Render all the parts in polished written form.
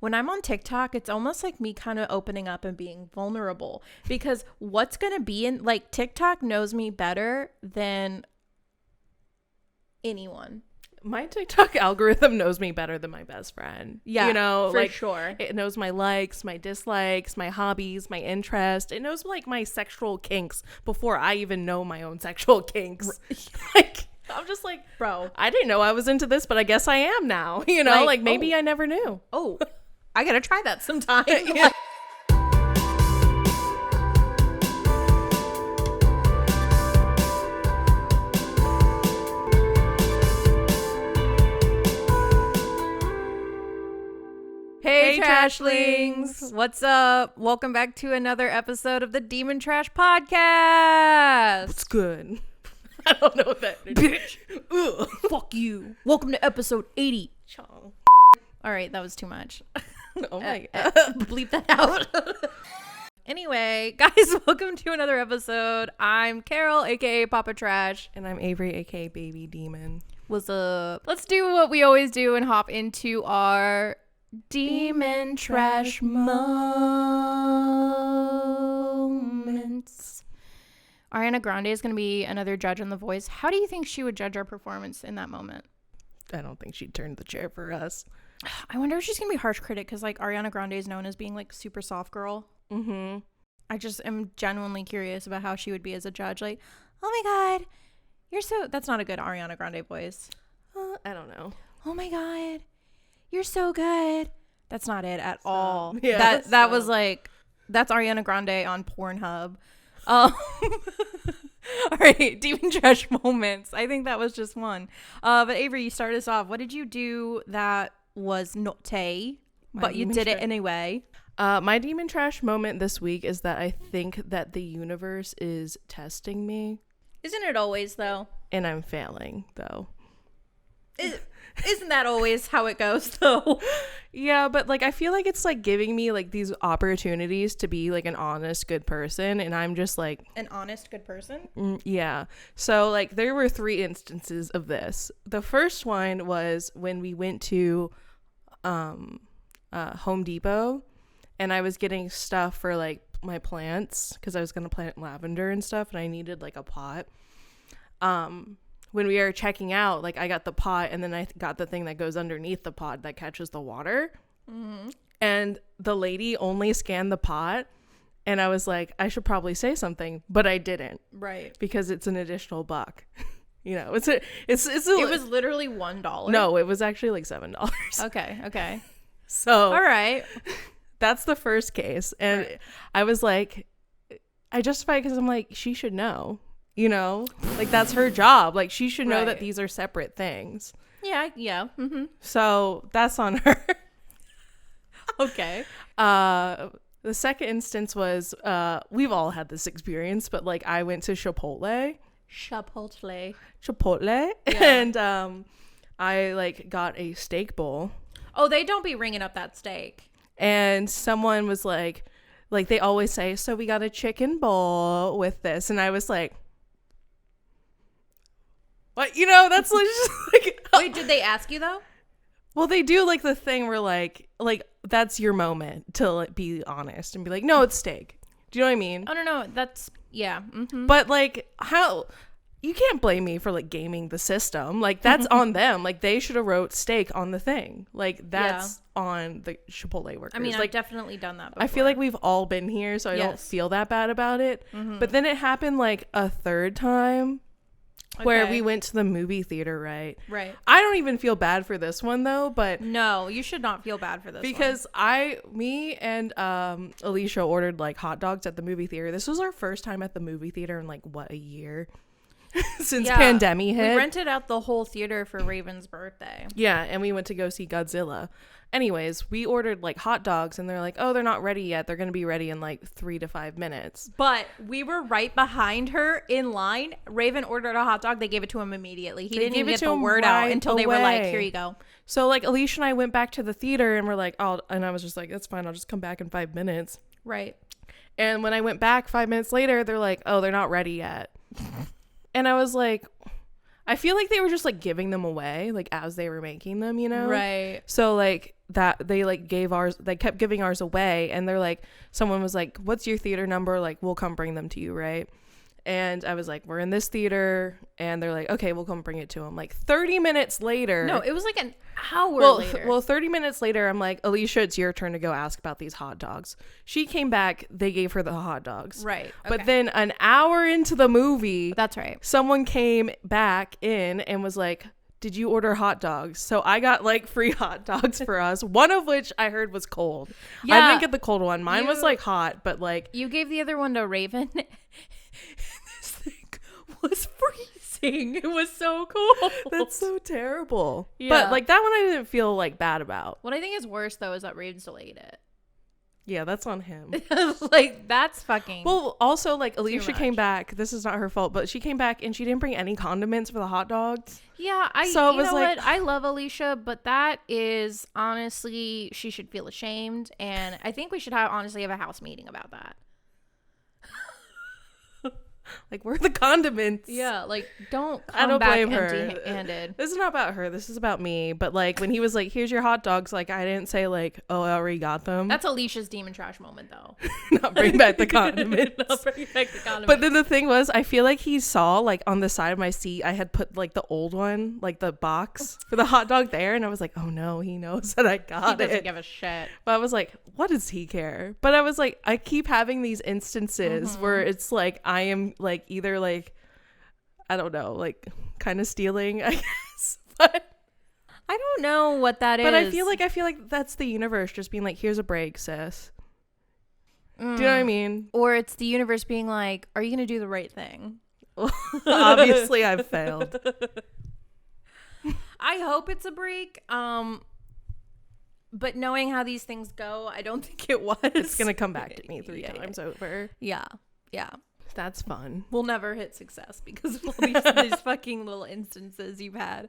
When I'm on TikTok, it's almost like me kind of opening up and being vulnerable, because what's going to be in, like, TikTok knows me better than anyone. My TikTok algorithm knows me better than my best friend. Yeah, you know, for like, sure. It knows my likes, my dislikes, my hobbies, my interest. It knows like my sexual kinks before I even know my own sexual kinks. Like, I'm just like, Bro, I didn't know I was into this, but I guess I am now. You know, like maybe I never knew. Oh, I gotta try that sometime. Yeah. Hey, Hey, Trashlings! What's up? Welcome back to another episode of the Demon Trash Podcast. It's good. I don't know what that is. Bitch. Ugh. Fuck you. Welcome to episode 80. Chong. All right, that was too much. Oh my god. Bleep that out. Anyway, guys, welcome to another episode. I'm Carol, aka Papa Trash. And I'm Avery, aka Baby Demon. What's up? Let's do what we always do and hop into our Demon Trash moments. Ariana Grande is going to be another judge on The Voice. How do you think she would judge our performance in that moment? I don't think she'd turn the chair for us. I wonder if she's going to be a harsh critic, because like Ariana Grande is known as being like super soft girl. Mm-hmm. I just am genuinely curious about how she would be as a judge. Like, oh my god, you're so... That's not a good Ariana Grande voice. I don't know. Oh my god, you're so good. That's not it at all. Yeah, that was like, that's Ariana Grande on Pornhub. All right, Demon Trash moments. I think that was just one. But Avery, you start us off. What did you do that was naughty, but you did it anyway? My Demon Trash moment this week is that I think that the universe is testing me. Isn't it always, though? And I'm failing, though. Isn't that always how it goes, though? Yeah, but like I feel like it's like giving me like these opportunities to be like an honest, good person, and I'm just like an honest, good person. Yeah. So like there were 3 instances of this. The first one was when we went to Home Depot, and I was getting stuff for like my plants because I was gonna plant lavender and stuff, and I needed like a pot. When we were checking out, like I got the pot, and then I got the thing that goes underneath the pot that catches the water. Mm-hmm. And the lady only scanned the pot, and I was like, I should probably say something, but I didn't. Right. Because it's an additional $1. You know, it was literally $1. No, it was actually like $7. Okay. So all right, that's the first case, and right. I was like, I justified because I'm like, she should know. You know, like that's her job. Like she should know that these are separate things. Yeah. Mm-hmm. So that's on her. Okay. The second instance was we've all had this experience, but like I went to Chipotle, yeah. and I like got a steak bowl. Oh, they don't be ringing up that steak. And someone was like they always say, so we got a chicken bowl with this, and I was like, what? You know, that's just like... Wait, did they ask you, though? Well, they do, like, the thing where, like that's your moment to like, be honest and be like, no, it's steak. Do you know what I mean? Oh, no. That's... Yeah. Mm-hmm. But, like, how... You can't blame me for, like, gaming the system. Like, that's on them. Like, they should have wrote steak on the thing. Like, that's on the Chipotle workers. I mean, like, I've definitely done that before. I feel like we've all been here, so I don't feel that bad about it. Mm-hmm. But then it happened, like, a third time. Okay. Where we went to the movie theater, right? Right. I don't even feel bad for this one, though, but... No, you should not feel bad for this because me and Alicia ordered, like, hot dogs at the movie theater. This was our first time at the movie theater in, like, what, a year? Since pandemic hit. We rented out the whole theater for Raven's birthday. Yeah, and we went to go see Godzilla. Anyways, we ordered like hot dogs, and they're like, oh, they're not ready yet. They're going to be ready in like 3 to 5 minutes. But we were right behind her in line. Raven ordered a hot dog. They gave it to him immediately. He didn't even get the word out until they were like, here you go. So like Alicia and I went back to the theater, and we're like, oh, and I was just like, that's fine. I'll just come back in 5 minutes. Right. And when I went back 5 minutes later, they're like, oh, they're not ready yet. And I was like, I feel like they were just like giving them away like as they were making them, you know? Right. So like that they like they kept giving ours away, and they're like, someone was like, what's your theater number? Like, we'll come bring them to you, right? And I was like, we're in this theater, and they're like, okay, we'll come bring it to them. Like 30 minutes later. No, it was like an hour later. Well, 30 minutes later, I'm like, Alicia, it's your turn to go ask about these hot dogs. She came back. They gave her the hot dogs. Right. But then an hour into the movie, that's right, someone came back in and was like, did you order hot dogs? So I got like free hot dogs for us, one of which I heard was cold. Yeah. I didn't get the cold one. Mine was like hot, but like. You gave the other one to Raven. This thing was freezing. It was so cold. That's so terrible. Yeah. But like that one I didn't feel like bad about. What I think is worse though is that Raven still ate it. Yeah, that's on him. Like, that's fucking. Well, also, like, Alicia came much. back. This is not her fault, but she came back and she didn't bring any condiments for the hot dogs. Yeah, So it you was know like- what? I love Alicia, but that is honestly, she should feel ashamed, and I think we should honestly have a house meeting about that. Like, where are the condiments? Yeah, like, don't come I don't back blame her. empty-handed. This is not about her. This is about me. But, like, when he was like, here's your hot dogs, like, I didn't say, like, oh, I already got them. That's Alicia's demon trash moment, though. Not bring back the condiments. Not bring back the condiments. But then the thing was, I feel like he saw, like, on the side of my seat, I had put, like, the old one, like, the box for the hot dog there. And I was like, oh, no, he knows that I got he it. doesn't give a shit. But I was like, what does he care? But I was like, I keep having these instances where it's like, I am, like, either, like, I don't know, like, kind of stealing, I guess. But I don't know what that is. But I feel like that's the universe just being like, here's a break, sis. Do you know what I mean? Or it's the universe being like, are you going to do the right thing? Obviously, I've failed. I hope it's a break. But knowing how these things go, I don't think it was. It's going to come back to me three times over. Yeah. Yeah. That's fun. We'll never hit success because of all these fucking little instances you've had.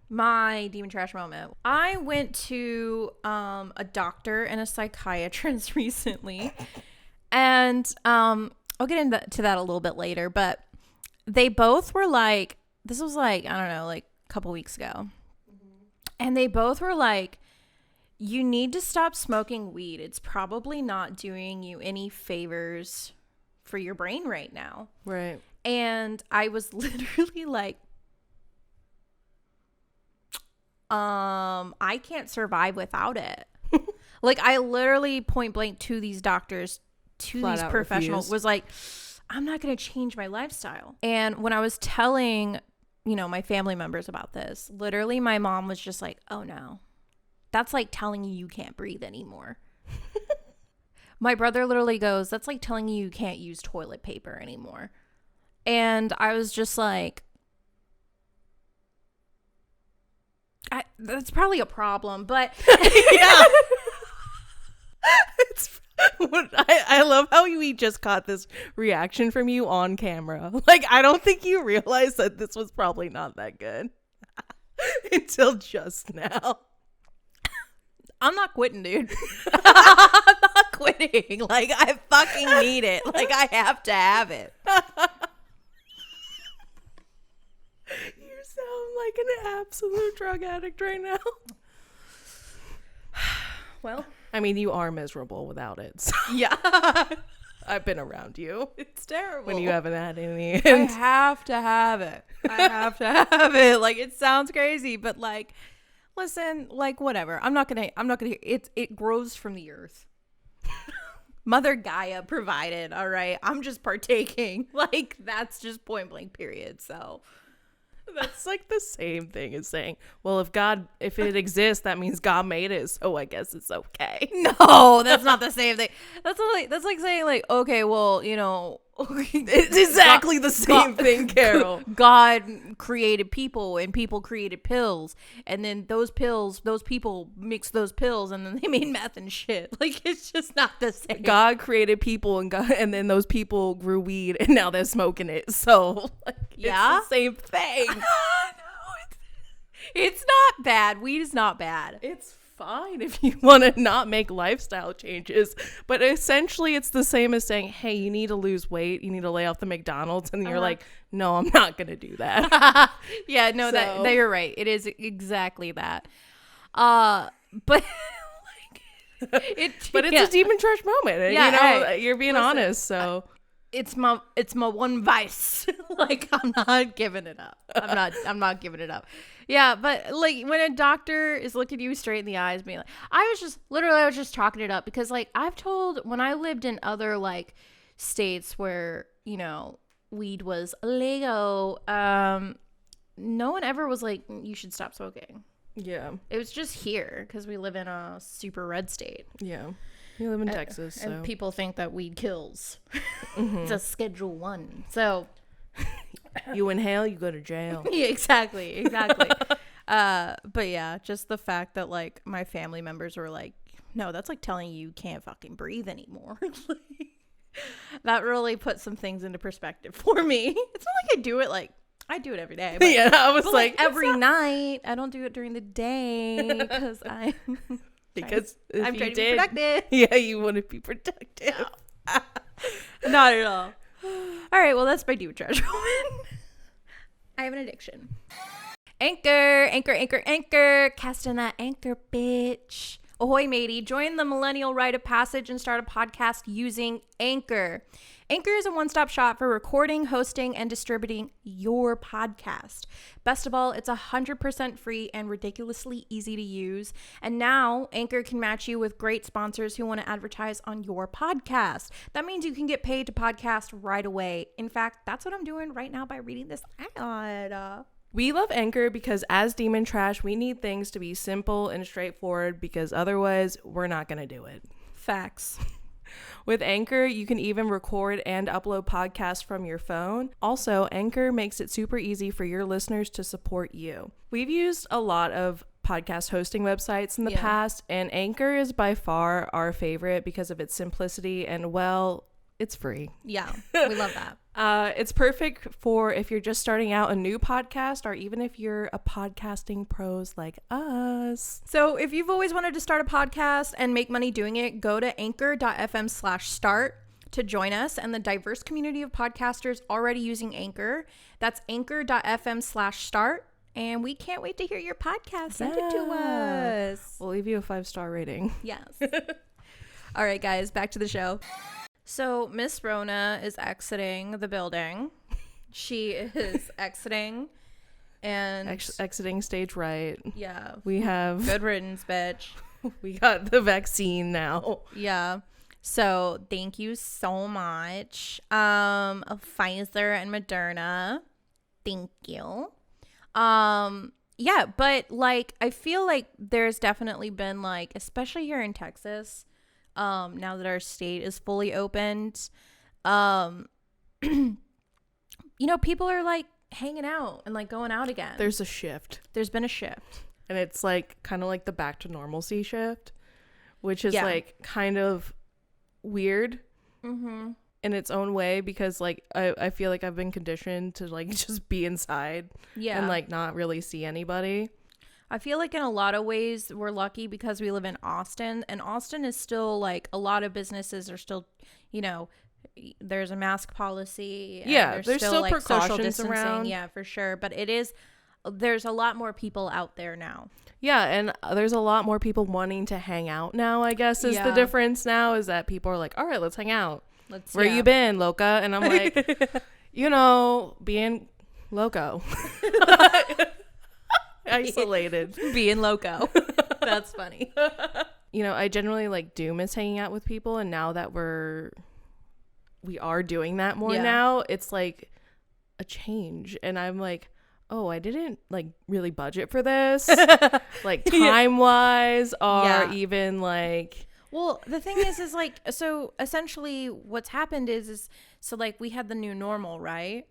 My demon trash moment. I went to a doctor and a psychiatrist recently, and I'll get into that a little bit later, but they both were like, this was like, I don't know, like a couple weeks ago, and they both were like, you need to stop smoking weed. It's probably not doing you any favors for your brain right now. Right. And I was literally like, I can't survive without it. Like, I literally point blank to these doctors, to Flat these out professionals, refused. was like, I'm not going to change my lifestyle. And when I was telling, my family members about this, literally my mom was just like, oh no, that's like telling you can't breathe anymore. My brother literally goes, that's like telling you can't use toilet paper anymore. And I was just like, that's probably a problem, but Yeah. I love how we just caught this reaction from you on camera. Like, I don't think you realized that this was probably not that good until just now. I'm not quitting, dude. I'm not quitting. Like, I fucking need it. Like, I have to have it. You sound like an absolute drug addict right now. Well, I mean, you are miserable without it. So yeah. I've been around you It's terrible. when you haven't had any. I have to have it. I have to have it. Like, it sounds crazy, but like, listen, like, whatever. I'm not gonna it grows from the earth. Mother Gaia provided, all right? I'm just partaking. Like, that's just point blank period. So That's like the same thing as saying, well, if it exists, that means God made it, so I guess it's okay. no, that's not the same thing. That's like saying, like, okay, well, It's exactly the same thing, Carol. God created people and people created pills, and then those people mixed those pills and then they made meth and shit. Like, it's just not the same. God created people and then those people grew weed and now they're smoking it. So like, Yeah? it's the same thing. No, it's not bad. Weed is not bad. It's fine if you want to not make lifestyle changes, but essentially it's the same as saying, hey, you need to lose weight, you need to lay off the McDonald's, and you're like, no, I'm not gonna do that. Yeah, no, So- that you're right. It is exactly that. But like, But it's a demon trash moment. Yeah, you know, hey, you're being listen, honest. So it's my one vice. Like, I'm not giving it up. I'm not giving it up. Yeah, but like when a doctor is looking you straight in the eyes, being like, I was just chalking it up because like I've told when I lived in other like states where, you know, weed was illegal, no one ever was like, you should stop smoking. yeah, It was just here because we live in a super red state. yeah. You live in Texas, so And people think that weed kills. It's a Schedule 1. So you inhale, you go to jail. yeah, exactly. But yeah, just the fact that like my family members were like, no, that's like telling you can't fucking breathe anymore. That really put some things into perspective for me. It's not like I do it every day. But, Yeah, I was but like every night. I don't do it during the day because I'm because if I'm you trying to be did, productive. yeah, you want to be productive. Not at all. All right, well, that's my demon trash moment. I have an addiction. Anchor. Casting that anchor, bitch. Ahoy, matey. Join the millennial rite of passage and start a podcast using Anchor. Anchor is a one-stop shop for recording, hosting, and distributing your podcast. Best of all, it's 100% free and ridiculously easy to use. And now, Anchor can match you with great sponsors who want to advertise on your podcast. That means you can get paid to podcast right away. In fact, that's what I'm doing right now by reading this ad. We love Anchor because as Demon Trash, we need things to be simple and straightforward because otherwise we're not going to do it. Facts. With Anchor, you can even record and upload podcasts from your phone. Also, Anchor makes it super easy for your listeners to support you. We've used a lot of podcast hosting websites in the past, and Anchor is by far our favorite because of its simplicity and, well, it's free. Yeah, we love that. It's perfect for if you're just starting out a new podcast or even if you're a podcasting pros like us. So if you've always wanted to start a podcast and make money doing it, go to anchor.fm/start to join us and the diverse community of podcasters already using Anchor. That's anchor.fm/start. And we can't wait to hear your podcast. Send it to us. We'll leave you a 5-star rating. Yes. All right, guys, back to the show. So Miss Rona is exiting the building. She is exiting and Exiting stage right. yeah. We have Good riddance, bitch. we got the vaccine now. Yeah. So thank you so much. Pfizer and Moderna. Thank you. Yeah, but like I feel like there's definitely been like, especially here in Texas, now that our state is fully opened, you know, people are like hanging out and like going out again. There's a shift. There's been a shift. And it's like kind of like the back to normalcy shift, which is Yeah. like kind of weird in its own way because like I feel like I've been conditioned to like just be inside and like not really see anybody. I feel like in a lot of ways we're lucky because we live in Austin, and Austin is still like a lot of businesses are still, you know, there's a mask policy. And Yeah, there's still like social precautions distancing. around. Yeah, for sure. But there's a lot more people out there now. Yeah, and there's a lot more people wanting to hang out now, I guess is the Yeah. difference now is that people are like, all right, let's hang out. Where Yeah. you been, Loca? And I'm like, you know, being loco. Isolated. Being loco. That's funny. You know, I generally like do miss hanging out with people, and now that we are doing that more now, it's like a change. And I'm like, oh, I didn't like really budget for this. Like time wise or even like Well, the thing is like, so essentially what's happened is so like we had the new normal, right?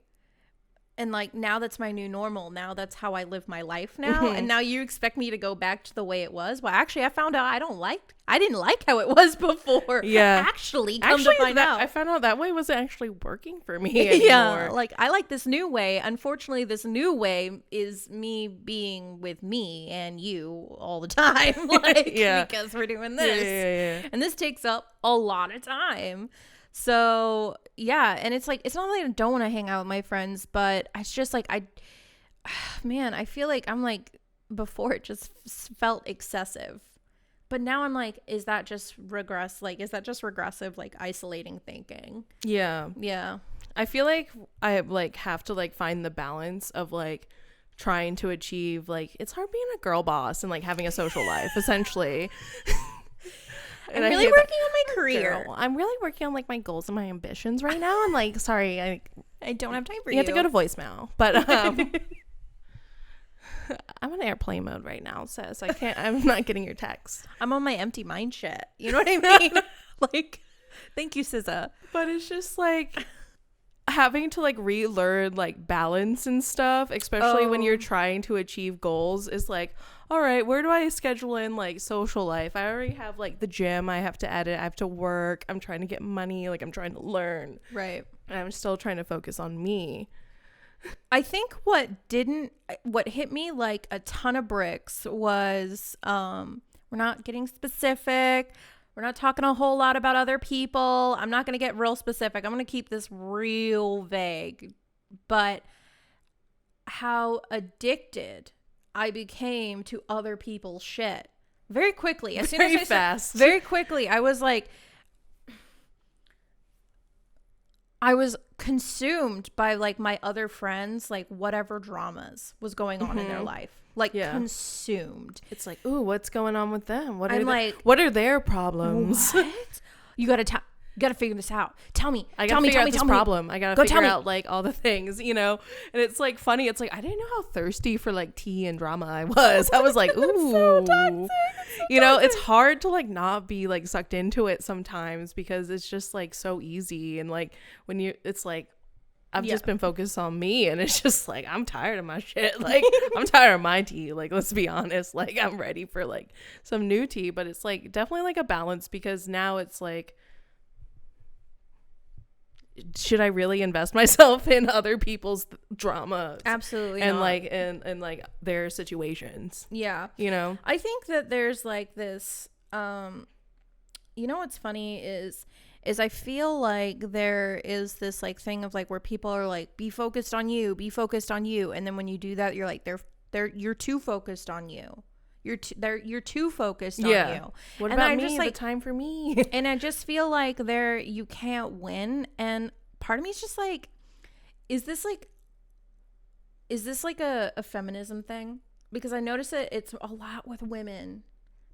and like now that's my new normal. Now that's how I live my life now. And now you expect me to go back to the way it was. Well, actually, I found out I didn't like how it was before. Yeah. Actually, to find out, I found out that way wasn't actually working for me anymore. yeah, like I like this new way. Unfortunately, this new way is me being with me and you all the time. Like, Yeah. because we're doing this. Yeah. And this takes up a lot of time. So yeah, and it's like, it's not like I don't want to hang out with my friends, but it's just like man, I feel like I'm like, before it just felt excessive, but now I'm like, is that just regressive, like isolating thinking? Yeah. I feel like I like have to like find the balance of like trying to achieve, like, it's hard being a girl boss and like having a social life essentially. I'm really working on my career. Girl, I'm really working on like my goals and my ambitions right now. I'm like, sorry, I don't have time for you. You have to go to voicemail, but I'm on airplane mode right now, sis. I'm not getting your text. I'm on my empty mind shit. You know what I mean? Like, thank you, SZA. But it's just like having to like relearn like balance and stuff, especially when you're trying to achieve goals, is like, all right, where do I schedule in like social life? I already have like the gym I have to edit, I have to work, I'm trying to get money, like I'm trying to learn. Right. And I'm still trying to focus on me. I think what hit me like a ton of bricks was, we're not getting specific. We're not talking a whole lot about other people. I'm not going to get real specific. I'm going to keep this real vague. But how addicted I became to other people's shit very quickly. As soon as very quickly, I was like, I was consumed by like my other friends, like whatever dramas was going on in their life, like consumed. It's like, ooh, what's going on with them? What are their problems? What? You gotta figure this out. Tell me. I gotta figure out this problem. I gotta figure out like all the things, you know. And it's like funny. It's like I didn't know how thirsty for like tea and drama I was. I was like, ooh, so toxic. You know, it's hard to like not be like sucked into it sometimes because it's just like so easy. And like it's like I've just been focused on me, and it's just like I'm tired of my shit. Like I'm tired of my tea. Like let's be honest. Like I'm ready for like some new tea. But it's like definitely like a balance, because now it's like, should I really invest myself in other people's drama? Absolutely and not. like and like their situations. Yeah. You know? I think that there's like this you know what's funny is I feel like there is this like thing of like where people are like, be focused on you, and then when you do that, you're like, you're too focused on you. You're too focused on you. What and about I'm me? just like, the time for me. And I just feel like you can't win. And part of me is just like, is this like a feminism thing? Because I notice it's a lot with women.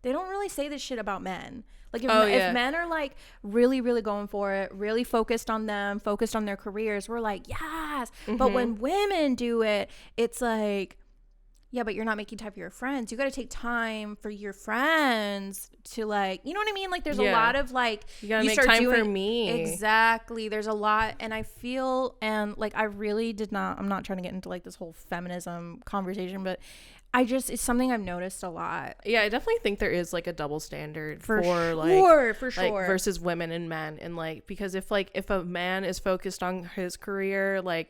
They don't really say this shit about men. Like if men are like really, really going for it, really focused on them, focused on their careers, we're like, yes. Mm-hmm. But when women do it, it's like, yeah, but you're not making time for your friends. You got to take time for your friends to like, you know what I mean? Like there's a lot of like, you got to make time for me. Exactly. There's a lot. And I feel, and like, I really I'm not trying to get into like this whole feminism conversation, but it's something I've noticed a lot. Yeah, I definitely think there is like a double standard for sure, like versus women and men. And like, because if a man is focused on his career, like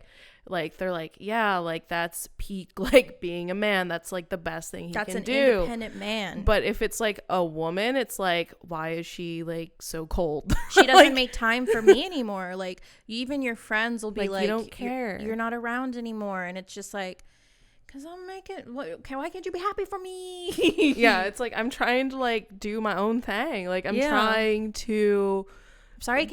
they're like, yeah, like that's peak, like being a man, that's like the best thing he can do. That's an independent man. But if it's like a woman, it's like, why is she like so cold? She doesn't make time for me anymore. Like even your friends will be like you don't care. You're not around anymore. And it's just like, because I'm making, why can't you be happy for me? Yeah, it's like I'm trying to like do my own thing. Like I'm trying to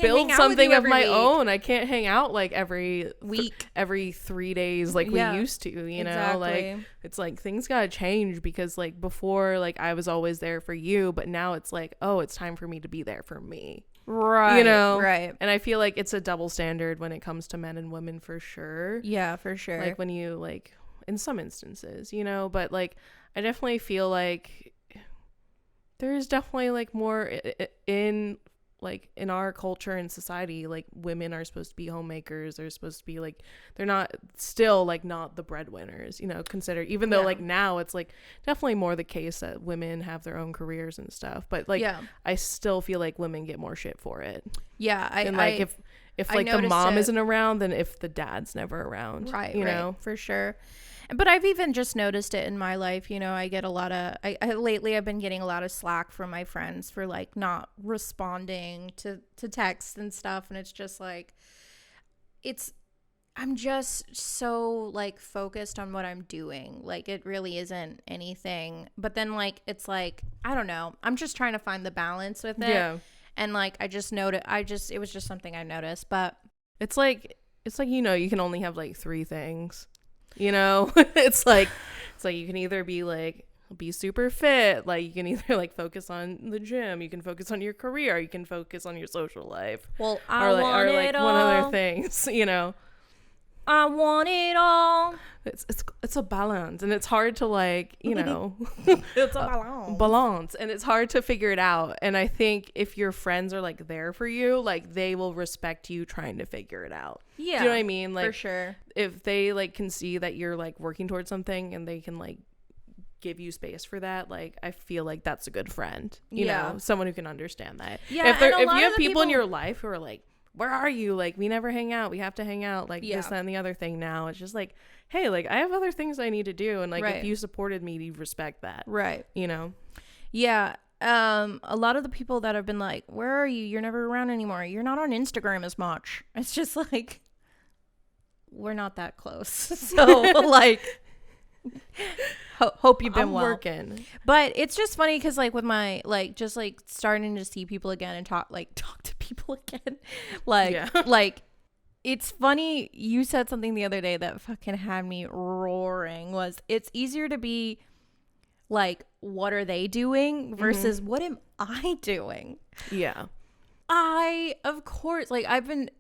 build something of my own. I can't hang out like every week, every 3 days like we used to, you know? Like it's like things gotta change, because like before, like I was always there for you, but now it's like, oh, it's time for me to be there for me. Right. You know? Right. And I feel like it's a double standard when it comes to men and women for sure. Yeah, for sure. Like when you like, in some instances, you know, but like I definitely feel like there's definitely like more in like in our culture and society, like women are supposed to be homemakers. They're supposed to be like, they're not still like not the breadwinners, you know, consider, even though like now it's like definitely more the case that women have their own careers and stuff. But like, I still feel like women get more shit for it. Yeah. And like if like the mom isn't around, then if the dad's never around, right, you know, for sure. But I've even just noticed it in my life. You know, I get a lot of, lately I've been getting a lot of slack from my friends for like not responding to texts and stuff. And it's just like, I'm just so like focused on what I'm doing. Like it really isn't anything. But then like, it's like, I don't know. I'm just trying to find the balance with it. Yeah. And like, I just noticed, it was just something I noticed. But it's like, you know, you can only have like 3 things. You know, it's like you can either be super fit, like you can either like focus on the gym, you can focus on your career, you can focus on your social life. Well, or like one other things, you know. I want it all. It's a balance, and it's hard to like, you know, it's a balance, and it's hard to figure it out. And I think if your friends are like there for you, like they will respect you trying to figure it out. Yeah, do you know what I mean? Like for sure. If they like can see that you're like working towards something, and they can like give you space for that, like I feel like that's a good friend. You know, someone who can understand that. Yeah, if you have people in your life who are like, where are you? Like, we never hang out. We have to hang out. Like, this, that, and the other thing now. It's just like, hey, like, I have other things I need to do. And, like, if you supported me, you respect that. Right. You know? Yeah. A lot of the people that have been like, where are you? You're never around anymore. You're not on Instagram as much. It's just like, we're not that close. So, like... hope you've been working. But it's just funny because like with my like just like starting to see people again and talk to people again, like like it's funny. You said something the other day that fucking had me roaring. Was it's easier to be like, what are they doing versus what am I doing? Yeah. Of course, like I've been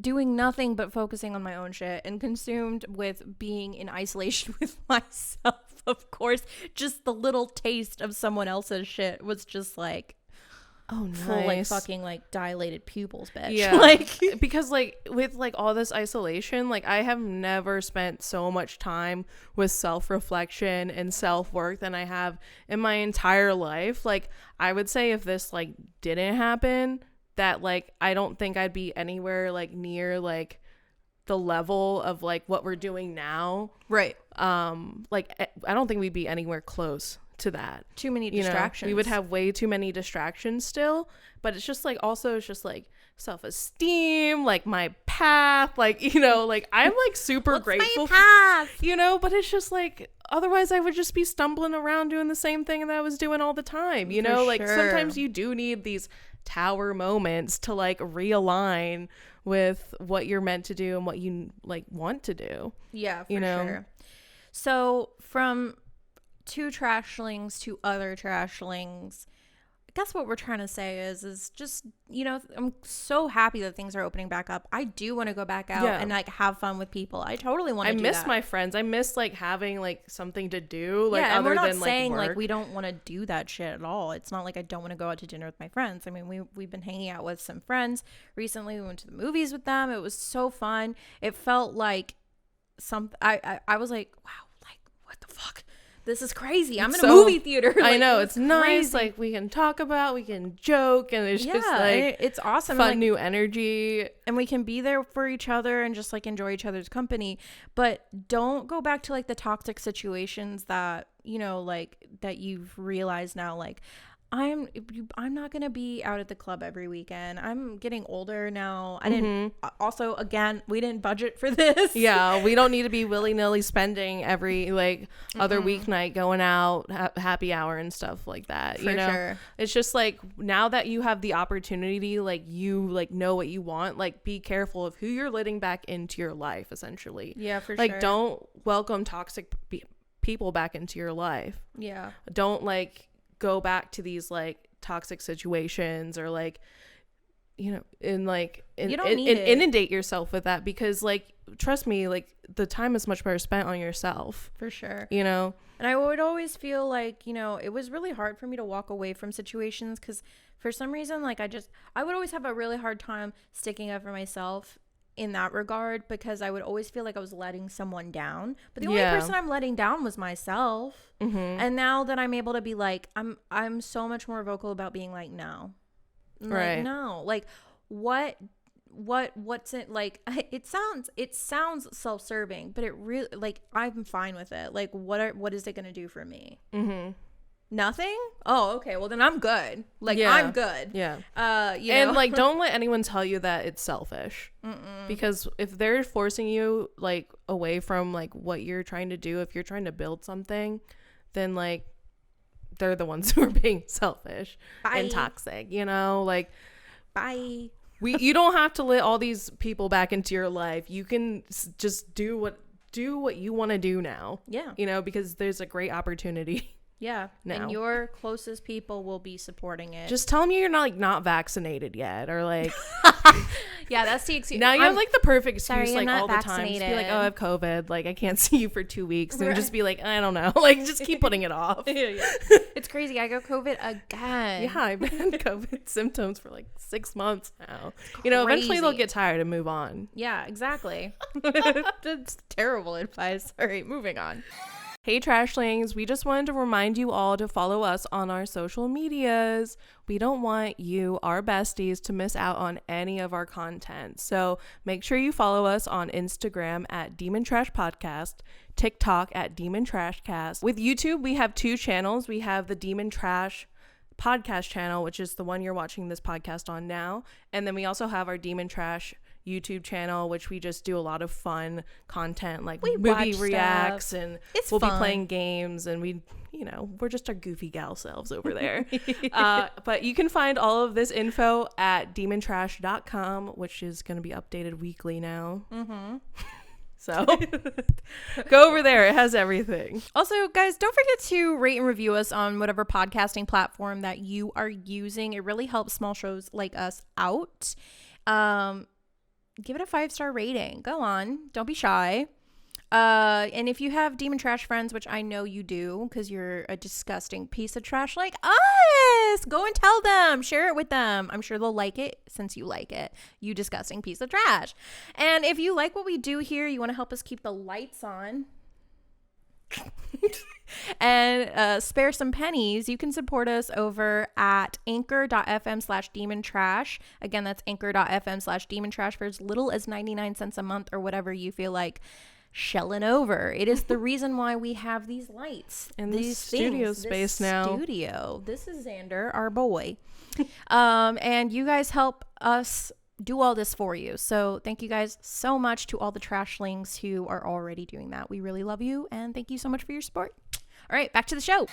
doing nothing but focusing on my own shit and consumed with being in isolation with myself. Of course, just the little taste of someone else's shit was just like, oh, nice. Full like fucking like dilated pupils, bitch. Yeah, like because like with like all this isolation, like I have never spent so much time with self-reflection and self-work than I have in my entire life. Like I would say if this like didn't happen, that like I don't think I'd be anywhere like near like the level of like what we're doing now. Right. Like I don't think we'd be anywhere close to that. Too many distractions. We would have way too many distractions still, but it's just like also it's just like self-esteem, like my path, like, you know, like I'm like super grateful my path? You know, but it's just like otherwise I would just be stumbling around doing the same thing that I was doing all the time, you know. Like sometimes you do need these tower moments to like realign with what you're meant to do and what you like want to do. Yeah, for sure. So from two trashlings to other trashlings, I guess what we're trying to say is just, you know, I'm so happy that things are opening back up. I do want to go back out and like have fun with people. I totally want to do that. I miss my friends. I miss like having like something to do, like and other we're not than saying like work. Like we don't want to do that shit at all. It's not like I don't want to go out to dinner with my friends. I mean, we've been hanging out with some friends recently. We went to the movies with them. It was so fun. It felt like I was like, wow, like what the fuck? This is crazy. I'm in a movie theater. Like, I know, it's nice. Like we can talk about, we can joke, and it's just like it's awesome. Fun, like, new energy, and we can be there for each other and just like enjoy each other's company. But don't go back to like the toxic situations that, you know, like that you've realized now. Like I'm not gonna be out at the club every weekend. I'm getting older now. I didn't. Also, again, we didn't budget for this. Yeah, we don't need to be willy-nilly spending every like other weeknight going out, happy hour and stuff like that. For sure. It's just like now that you have the opportunity, like you like know what you want. Like be careful of who you're letting back into your life. Essentially. Yeah, for sure. Like don't welcome toxic people back into your life. Yeah. Don't like go back to these like toxic situations or like, you know, and like inundate yourself with that, because like trust me, like the time is much better spent on yourself. For sure. You know, And I would always feel like, it was really hard for me to walk away from situations because for some reason, like I would always have a really hard time sticking up for myself in that regard because I would always feel like I was letting someone down. But the only person I'm letting down was myself. And now that I'm able to be like, I'm so much more vocal about being like, no. Right. Like, no. Like, what's it like? It sounds self-serving, but it really, like, I'm fine with it. Like, what is it gonna do for me? Nothing? Oh, okay. Well, then I'm good. Like, I'm good. Yeah. And like, don't let anyone tell you that it's selfish. Because if they're forcing you, like, away from, like, what you're trying to do, if you're trying to build something, then, like, they're the ones who are being selfish and toxic, like, bye. You don't have to let all these people back into your life. You can just do what you want to do now. Yeah. Because there's a great opportunity. Yeah. Now. And your closest people will be supporting it. Just tell them you're not vaccinated yet, or like yeah, that's the excuse. Now you have like the perfect excuse, sorry, like all the time. Just be like, oh, I have COVID, like I can't see you for 2 weeks, and just be like, I don't know, like just keep putting it off. It's crazy. I got COVID again. Yeah, I've had COVID symptoms for like 6 months now. Eventually they'll get tired and move on. Yeah, exactly. That's terrible advice. All right, moving on. Hey Trashlings, we just wanted to remind you all to follow us on our social medias. We don't want you, our besties, to miss out on any of our content. So make sure you follow us on Instagram at Demon Trash Podcast, TikTok at Demon Trash Cast. With YouTube, we have 2 channels. We have the Demon Trash Podcast channel, which is the one you're watching this podcast on now. And then we also have our Demon Trash YouTube channel, which we just do a lot of fun content, like movie reacts, and we'll be playing games, and we're just our goofy gal selves over there. But you can find all of this info at demontrash.com, which is going to be updated weekly now. So go over there. It has everything. Also, guys, don't forget to rate and review us on whatever podcasting platform that you are using. It really helps small shows like us out. Give it a 5-star rating. Go on. Don't be shy. And if you have Demon Trash friends, which I know you do because you're a disgusting piece of trash like us, go and tell them. Share it with them. I'm sure they'll like it since you like it. You disgusting piece of trash. And if you like what we do here, you want to help us keep the lights on and spare some pennies, you can support us over at anchor.fm/demontrash. Again, that's anchor.fm/demontrash for as little as 99 cents a month or whatever you feel like shelling over. It is the reason why we have these lights and this studio space now. This is Xander, our boy. And you guys help us do all this for you. So thank you guys so much to all the trashlings who are already doing that. We really love you, and thank you so much for your support. All right, back to the show.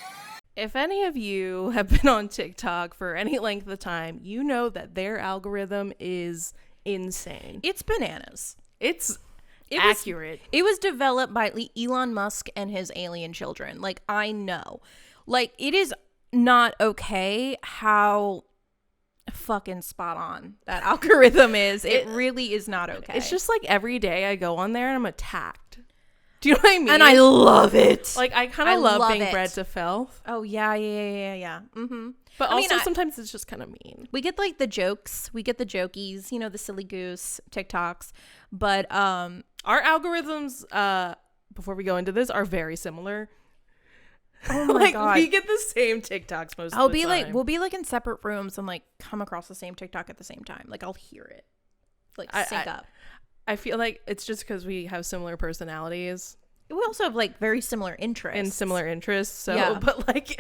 If any of you have been on TikTok for any length of time, you know that their algorithm is insane. It's bananas. It's accurate. It was developed by Elon Musk and his alien children. Like, I know. Like, it is not okay how fucking spot on that algorithm is. It really is not okay. It's just like every day I go on there and I'm attacked. Do you know what I mean? And I love it. Like, I kind of love being bred to filth. Oh yeah. Mm-hmm. But also sometimes it's just kind of mean. We get like the jokes, we get the jokies, the silly goose TikToks, but our algorithms, before we go into this, are very similar. Oh my god, we get the same TikToks most of the time. We'll be like in separate rooms and like come across the same TikTok at the same time. Like, I'll hear it, like sync up. I feel like it's just because we have similar personalities. We also have like very similar interests. So, yeah. But like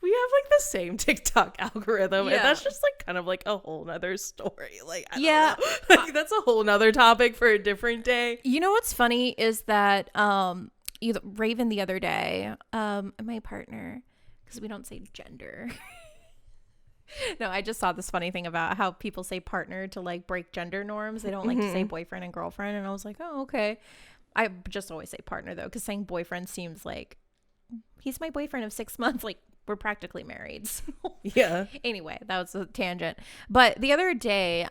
we have like the same TikTok algorithm, and that's just like kind of like a whole nother story. Like, I don't know. Like that's a whole nother topic for a different day. You know what's funny is that Raven the other day, my partner, because we don't say gender. No, I just saw this funny thing about how people say partner to like break gender norms. They don't like to say boyfriend and girlfriend. And I was like, oh, okay. I just always say partner though, because saying boyfriend seems like he's my boyfriend of 6 months. Like, we're practically married. So. Yeah. Anyway, that was a tangent. But the other day,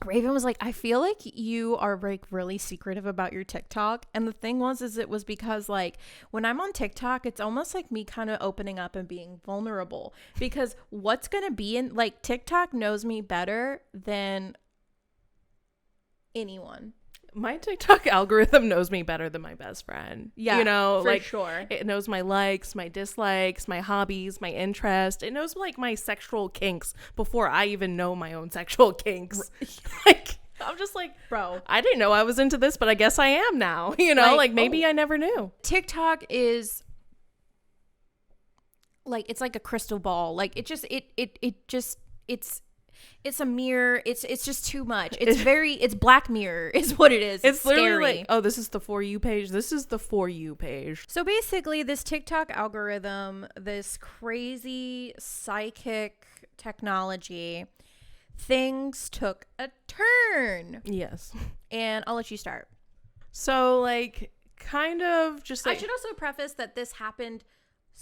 Raven was like, I feel like you are like really secretive about your TikTok. And the thing was, is it was because like when I'm on TikTok, it's almost like me kind of opening up and being vulnerable, because what's going to be in like TikTok knows me better than anyone. My TikTok algorithm knows me better than my best friend. Yeah, you know, for like sure. it knows my likes, my dislikes, my hobbies, my interest. It knows like my sexual kinks before I even know my own sexual kinks. Like I'm just like, Bro, I didn't know I was into this, but I guess I am now. You know, like maybe I never knew. TikTok is like, it's like a crystal ball. Like it just it's a mirror. It's just too much. It's Black Mirror is what it is. It's literally scary. like, oh, this is the For You page. This is the For You page. So basically, this TikTok algorithm, this crazy psychic technology, things took a turn. Yes. And I'll let you start. So like kind of just like, I should also preface that this happened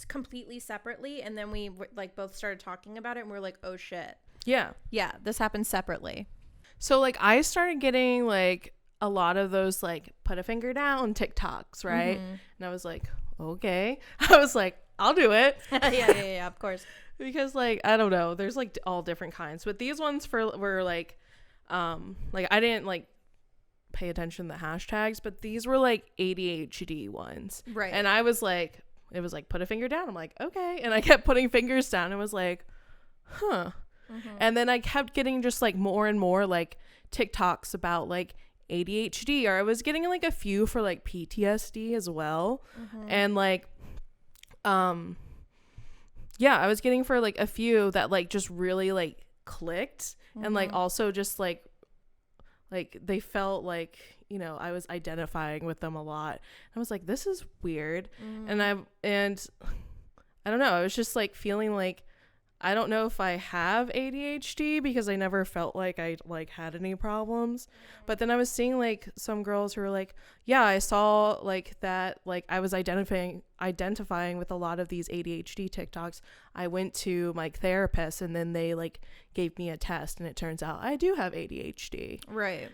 completely separately, and then we like both started talking about it and we were like, oh shit. Yeah, this happened separately. So like I started getting like a lot of those like put a finger down TikToks, right? Mm-hmm. And I was like, okay. I was like, I'll do it. yeah, of course. Because like I don't know, there's like all different kinds, but these ones were like I didn't like pay attention to the hashtags, but these were like ADHD ones, Right? And I was like, it was like put a finger down. I'm like, okay, and I kept putting fingers down and was like, huh. Mm-hmm. And then I kept getting just like more and more like TikToks about like ADHD, or I was getting like a few for like PTSD as well. Mm-hmm. And like yeah, I was getting for like a few that like just really like clicked. Mm-hmm. And like also just like they felt like, you know, I was identifying with them a lot. I was like, this is weird. And I don't know, I was just like feeling like I don't know if I have ADHD because I never felt like I like had any problems. But then I was seeing like some girls who were like, yeah, I saw like that, like I was identifying with a lot of these ADHD TikToks. I went to my therapist and then they like gave me a test and it turns out I do have ADHD. Right.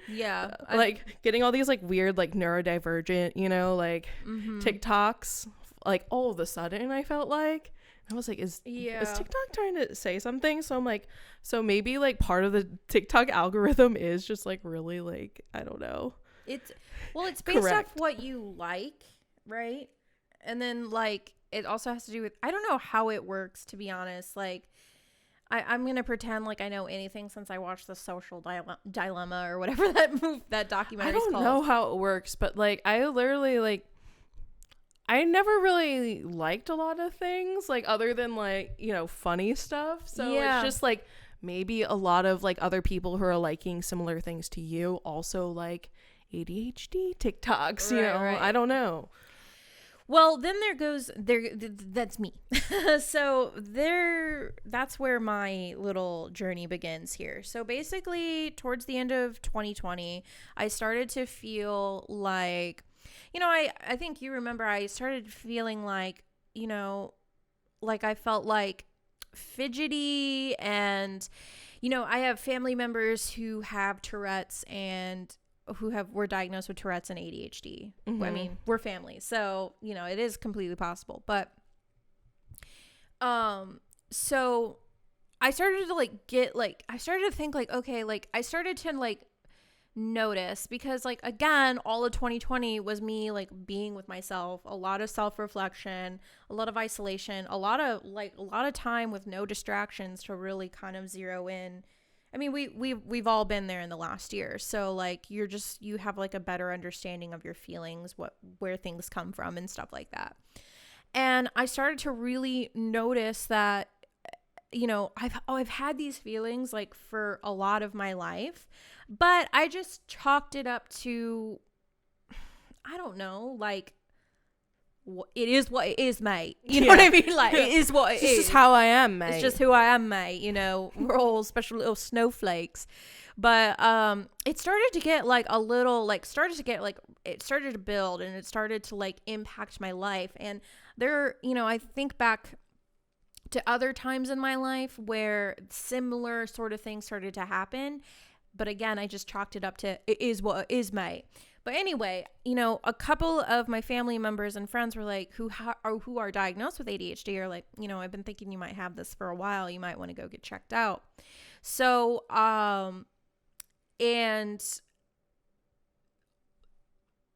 Yeah. Like getting all these like weird like neurodivergent, you know, like TikToks like all of a sudden I felt like. I was like, is TikTok trying to say something? So I'm like, so maybe like part of the TikTok algorithm is just like really like, I don't know. It's based off what you like, right? And then like it also has to do with, I don't know how it works, to be honest. Like I'm going to pretend like I know anything since I watched The Social Dilemma or whatever that documentary is called. I don't know how it works, but like I literally like, I never really liked a lot of things like other than like, you know, funny stuff. So it's just like maybe a lot of like other people who are liking similar things to you also like ADHD TikToks, you know, right. I don't know. Well, then that's me. So that's where my little journey begins here. So basically towards the end of 2020, I started to feel like, you know, I think you remember I started feeling like, you know, like I felt like fidgety and, you know, I have family members who have Tourette's and were diagnosed with Tourette's and ADHD. Mm-hmm. I mean, we're family. So, you know, it is completely possible. But, so I started to think like, okay, like I started to like notice, because like again all of 2020 was me like being with myself, a lot of self-reflection, a lot of isolation, a lot of time with no distractions to really kind of zero in. I mean, we've all been there in the last year, so like you have like a better understanding of your feelings, where things come from and stuff like that. And I started to really notice that, you know, I've had these feelings like for a lot of my life, but I just chalked it up to, I don't know, like, it is what it is, mate. You know what I mean? Like, it is what it is. This is how I am, mate. It's just who I am, mate. You know, we're all special little snowflakes. But it started to get like a little, like, it started to build and it started to like impact my life. And there, you know, I think back to other times in my life where similar sort of things started to happen, But again, I just chalked it up to it is what it is, mate. But anyway, you know, a couple of my family members and friends were like, who are diagnosed with ADHD, are like, you know, I've been thinking you might have this for a while. You might want to go get checked out. So, and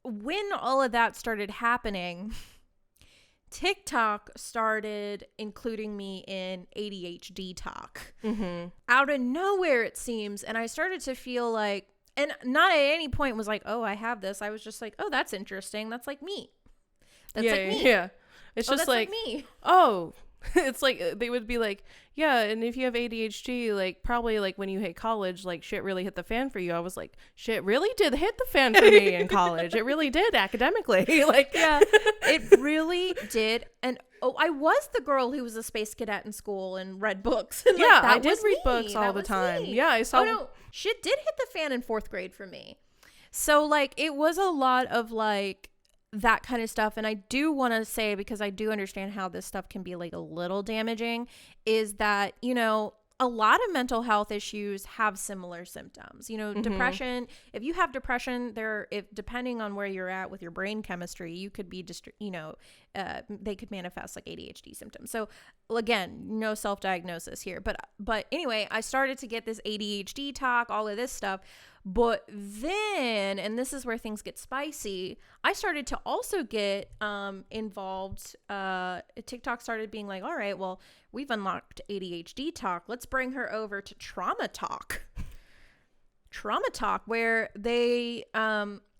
when all of that started happening, TikTok started including me in ADHD talk out of nowhere, it seems. And I started to feel like, and not at any point was like, oh, I have this. I was just like, oh, that's interesting. That's like me. That's like me. Yeah. It's just like me. Oh, it's like they would be like, yeah, and if you have ADHD, like probably like when you hit college, like shit really hit the fan for you. I was like, shit really did hit the fan for me in college. It really did academically. Like, yeah, it really did. And I was the girl who was a space cadet in school and read books. And, yeah, I did read books all the time. Me. Yeah, I saw. Oh no, shit did hit the fan in 4th grade for me. So like it was a lot of like that kind of stuff. And I do want to say, because I do understand how this stuff can be like a little damaging, is that, you know, a lot of mental health issues have similar symptoms. You know, depression, if you have depression, depending on where you're at with your brain chemistry, you could be just, you know, they could manifest like ADHD symptoms. So again, no self-diagnosis here, but anyway, I started to get this ADHD talk, all of this stuff. But then, and this is where things get spicy, I started to also get involved. TikTok started being like, all right, well, we've unlocked ADHD talk. Let's bring her over to trauma talk. Trauma talk, where they,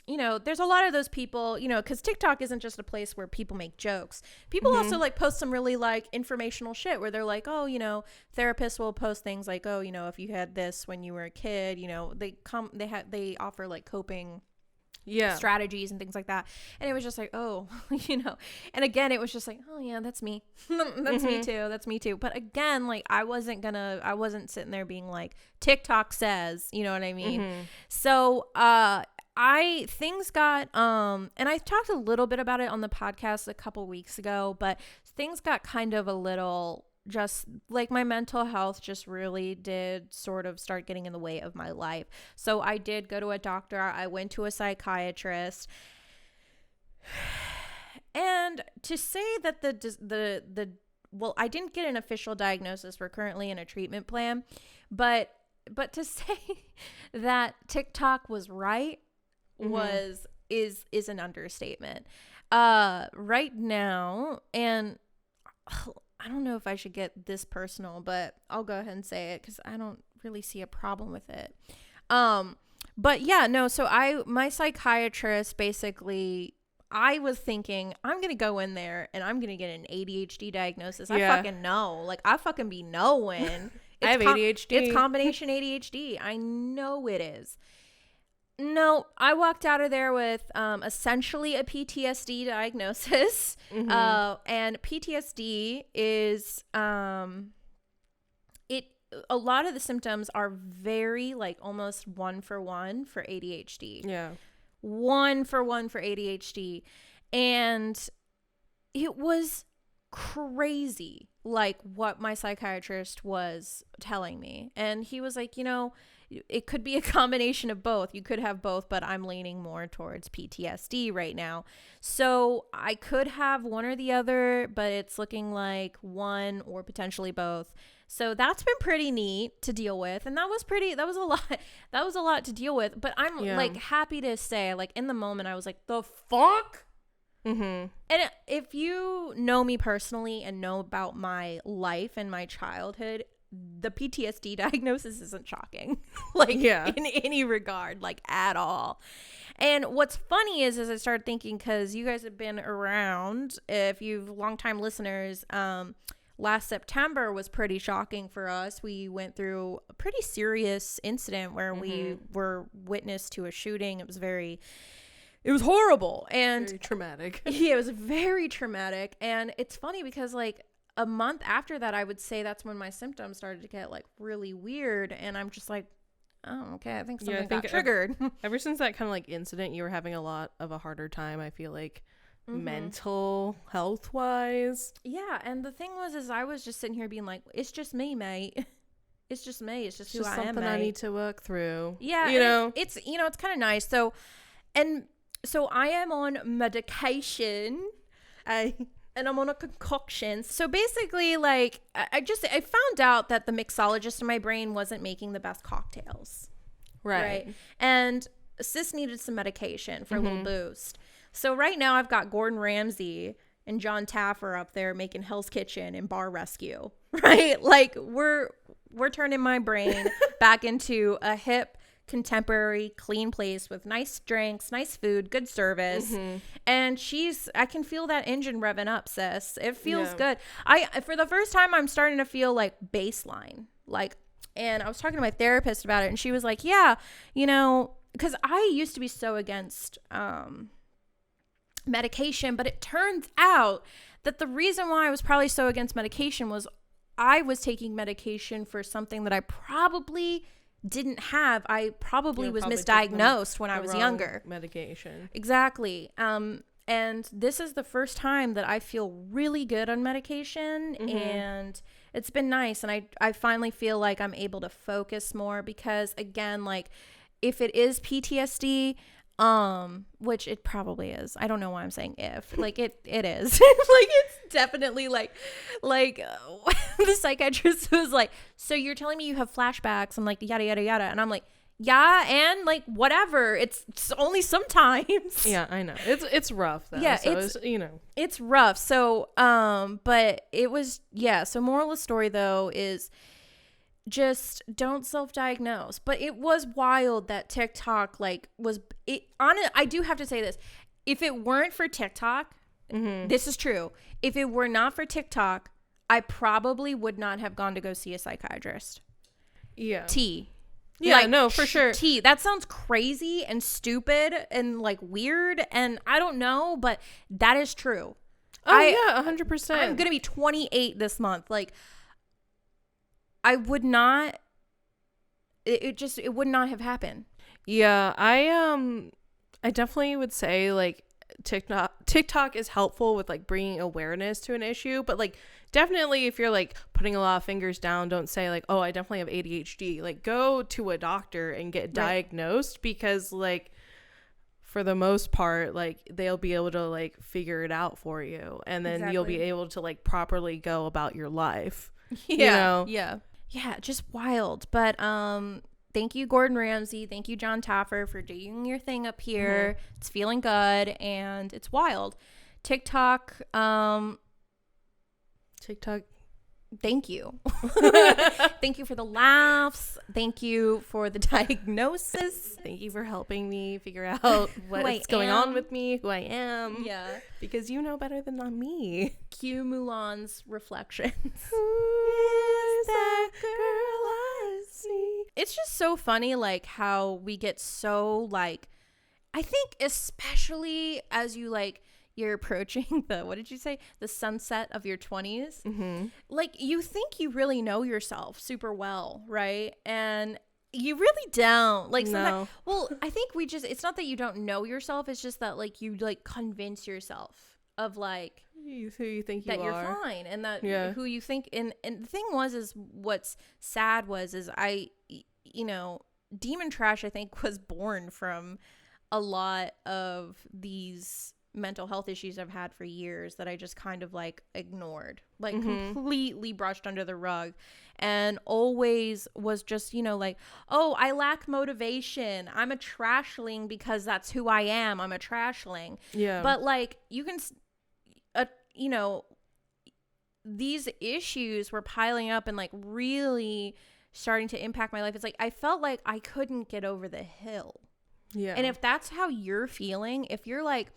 you know, there's a lot of those people, you know, because TikTok isn't just a place where people make jokes. People also like post some really like informational shit where they're like, oh, you know, therapists will post things like, oh, you know, if you had this when you were a kid, you know, they offer like coping strategies and things like that. And it was just like, oh, you know, and again, it was just like, oh yeah, that's me. That's me too. That's me too. But again, like I wasn't sitting there being like, TikTok says, you know what I mean? So, things got and I talked a little bit about it on the podcast a couple weeks ago, but things got kind of a little, just like my mental health just really did sort of start getting in the way of my life. So I did go to a doctor. I went to a psychiatrist. And to say that well, I didn't get an official diagnosis. We're currently in a treatment plan, but to say that TikTok was right is an understatement. Right now, and I don't know if I should get this personal, but I'll go ahead and say it because I don't really see a problem with it. But yeah, no, so my psychiatrist basically, I was thinking I'm going to go in there and I'm going to get an ADHD diagnosis. I fucking know. Like I fucking be knowing. I have ADHD. It's combination ADHD. I know it is. No, I walked out of there with essentially a PTSD diagnosis. And PTSD is a lot of the symptoms are very like almost 1-for-1 for ADHD. Yeah. 1-for-1 for ADHD. And it was crazy, like what my psychiatrist was telling me. And he was like, you know, it could be a combination of both. You could have both, but I'm leaning more towards PTSD right now. So I could have one or the other, but it's looking like one or potentially both. So that's been pretty neat to deal with. And that was a lot to deal with. But I'm like happy to say, like in the moment, I was like, the fuck? And if you know me personally and know about my life and my childhood, the PTSD diagnosis isn't shocking, like in any regard, like at all. And what's funny is I started thinking, because you guys have been around, if you've longtime listeners, last September was pretty shocking for us. We went through a pretty serious incident where we were witness to a shooting. It was horrible and very traumatic. Yeah, it was very traumatic. And it's funny because like a month after that, I would say that's when my symptoms started to get like really weird. And I'm just like, oh, okay, I think something got triggered. Ever since that kind of like incident, you were having a lot of a harder time, I feel like, mental health wise. Yeah. And the thing was, is I was just sitting here being like, it's just me, mate. it's just me. It's just It's who just I am. something I need to work through. Yeah, you know, it's it's kind of nice. So, and so I am on medication. And I'm on a concoction. So basically, like, I found out that the mixologist in my brain wasn't making the best cocktails. Right. And sis needed some medication for a little boost. So right now I've got Gordon Ramsay and John Taffer up there making Hell's Kitchen and Bar Rescue. Right. Like we're turning my brain back into a hip, contemporary, clean place with nice drinks, nice food, good service. And I can feel that engine revving up, sis. It feels good. For the first time, I'm starting to feel like baseline. Like, and I was talking to my therapist about it, and she was like, yeah, because I used to be so against medication, but it turns out that the reason why I was probably so against medication was I was taking medication for something that I probably didn't have. I probably was misdiagnosed when I was younger. Medication. Exactly. And this is the first time that I feel really good on medication, and it's been nice. And I finally feel like I'm able to focus more because, again, like if it is PTSD, which it probably is. I don't know why I'm saying if. Like it is. Like it's definitely like the psychiatrist was like, so you're telling me you have flashbacks? I'm like, yada yada yada. And I'm like, yeah, and like whatever. It's only sometimes. Yeah, I know. It's rough though. Yeah, so it's rough. So but it was, yeah, so moral of the story though is just don't self-diagnose. But it was wild that TikTok I do have to say this. If it weren't for TikTok, this is true. If it were not for TikTok, I probably would not have gone to go see a psychiatrist. Yeah. Yeah, like, no, for sure. That sounds crazy and stupid and like weird, and I don't know, but that is true. Oh, yeah, 100%. I'm gonna be 28 this month. Like, I would not. It would not have happened. Yeah, I definitely would say like TikTok is helpful with like bringing awareness to an issue, but like definitely if you're like putting a lot of fingers down, don't say like, oh, I definitely have ADHD. Like go to a doctor and get diagnosed, because like for the most part, like they'll be able to like figure it out for you, and then you'll be able to like properly go about your life. Yeah, just wild. But thank you, Gordon Ramsay. Thank you, John Taffer, for doing your thing up here. It's feeling good, and it's wild. TikTok, thank you. Thank you for the laughs. Thank you for the diagnosis. Thank you for helping me figure out what's going on with me, who I am. Yeah. Because you know better than me. Cue Mulan's reflections. Who is that girl I see? It's just so funny, like, how we get so, like, I think especially as you, like, you're approaching what did you say? The sunset of your 20s. Like, you think you really know yourself super well, right? And you really don't. Like, no. Well, I think it's not that you don't know yourself. It's just that, like, you, like, convince yourself of, like, who you think you that are. You're fine. And that who you think. And the thing is what's sad is Demon Trash, I think, was born from a lot of these mental health issues I've had for years that I just kind of like ignored, like completely brushed under the rug, and always was just, like, oh, I lack motivation. I'm a trashling because that's who I am. I'm a trashling. Yeah. But like you can, these issues were piling up and like really starting to impact my life. It's like I felt like I couldn't get over the hill. Yeah. And if that's how you're feeling, if you're like,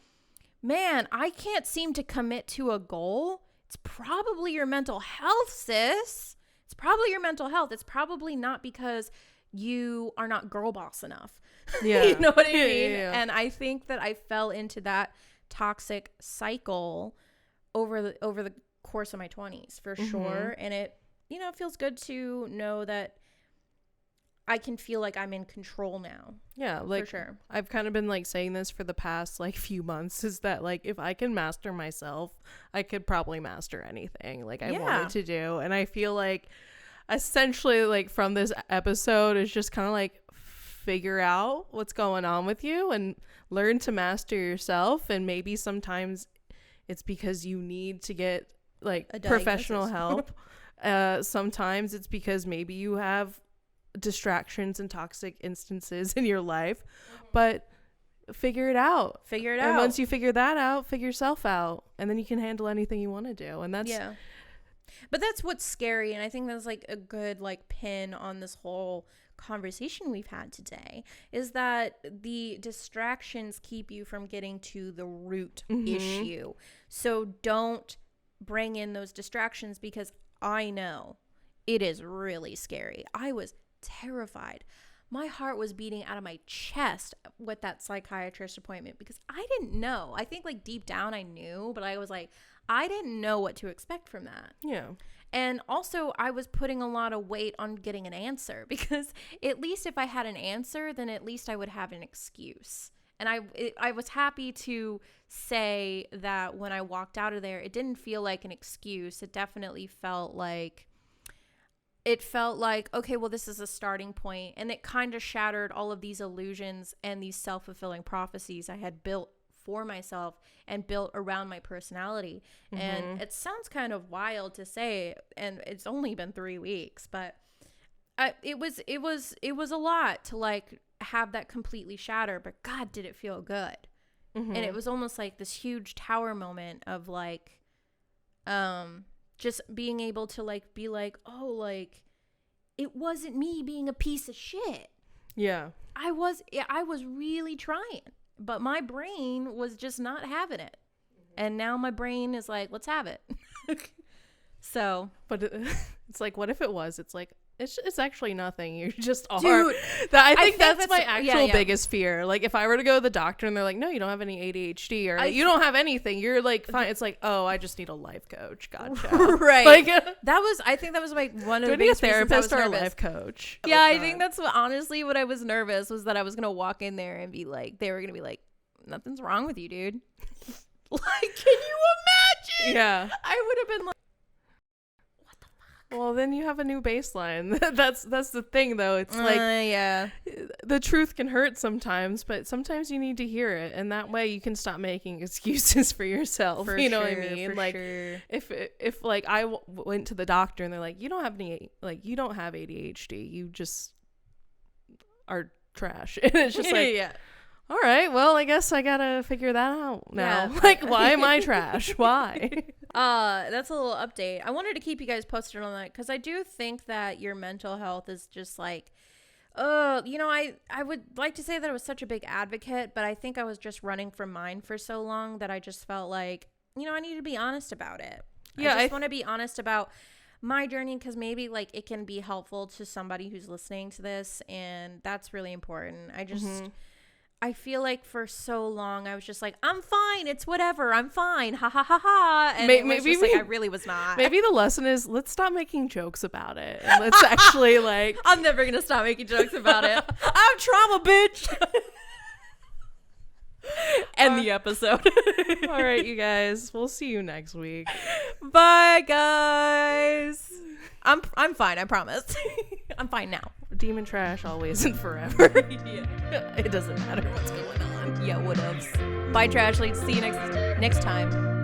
man, I can't seem to commit to a goal, it's probably your mental health, sis. It's probably your mental health. It's probably not because you are not girl boss enough. Yeah. You know what I mean? Yeah. And I think that I fell into that toxic cycle over the course of my 20s for sure. And it, it feels good to know that I can feel like I'm in control now. Yeah, like for sure. I've kind of been like saying this for the past like few months, is that like if I can master myself, I could probably master anything like I wanted to do. And I feel like essentially, like, from this episode is just kind of like figure out what's going on with you and learn to master yourself. And maybe sometimes it's because you need to get like professional help. Sometimes it's because maybe you have distractions and toxic instances in your life, but figure it out. And once you figure that out, figure yourself out, and then you can handle anything you want to do. And that's but that's what's scary, and I think that's like a good like pin on this whole conversation we've had today, is that the distractions keep you from getting to the root issue. So don't bring in those distractions, because I know it is really scary. I was terrified. My heart was beating out of my chest with that psychiatrist appointment, because I didn't know. I think like deep down I knew, but I was like, I didn't know what to expect from that. Yeah. And also I was putting a lot of weight on getting an answer, because at least if I had an answer, then at least I would have an excuse. And I was happy to say that when I walked out of there, it didn't feel like an excuse. It definitely felt like, okay, well, this is a starting point. And it kind of shattered all of these illusions and these self-fulfilling prophecies I had built for myself and built around my personality. And it sounds kind of wild to say, and it's only been 3 weeks, but it was a lot to like have that completely shatter, but God, did it feel good. And it was almost like this huge tower moment of like just being able to like be like, oh, like it wasn't me being a piece of shit. Yeah. I was really trying, but my brain was just not having it. And now my brain is like, let's have it. So, but it's like, what if it was? It's like, it's actually nothing. You just are. Dude, I think that's my actual biggest fear. Like, if I were to go to the doctor and they're like, no, you don't have any ADHD, or you don't have anything, you're like, fine. It's like, oh, I just need a life coach. Gotcha. Right. Like, I think that was like one of the biggest a therapist or a life coach. Yeah, I think that's honestly what I was nervous, was that I was going to walk in there and be like, they were going to be like, nothing's wrong with you, dude. Like, can you imagine? Yeah. I would have been like, well, then you have a new baseline. That's the thing, though. It's like, the truth can hurt sometimes, but sometimes you need to hear it, and that way you can stop making excuses for yourself. You know what I mean? Like, if like I went to the doctor and they're like, you don't have ADHD, you just are trash, and it's just like, all right, well, I guess I gotta figure that out now. Yeah. Like, why am I trash? Why? That's a little update. I wanted to keep you guys posted on that, because I do think that your mental health is just like, I would like to say that I was such a big advocate, but I think I was just running from mine for so long that I just felt like, I need to be honest about it. Yeah, I just want to be honest about my journey, because maybe like it can be helpful to somebody who's listening to this, and that's really important. I feel like for so long I was just like, I'm fine, it's whatever, I'm fine, ha ha ha ha, and maybe I really was not. Maybe the lesson is, let's stop making jokes about it, and let's actually like, I'm never gonna stop making jokes about it. I'm trauma, bitch. End the episode. All right, you guys, we'll see you next week. Bye, guys. I'm fine, I promise. I'm fine now. Demon trash always and forever. Yeah. It doesn't matter what's going on. Yeah, whatevs. Bye, Trashleads. See you next time.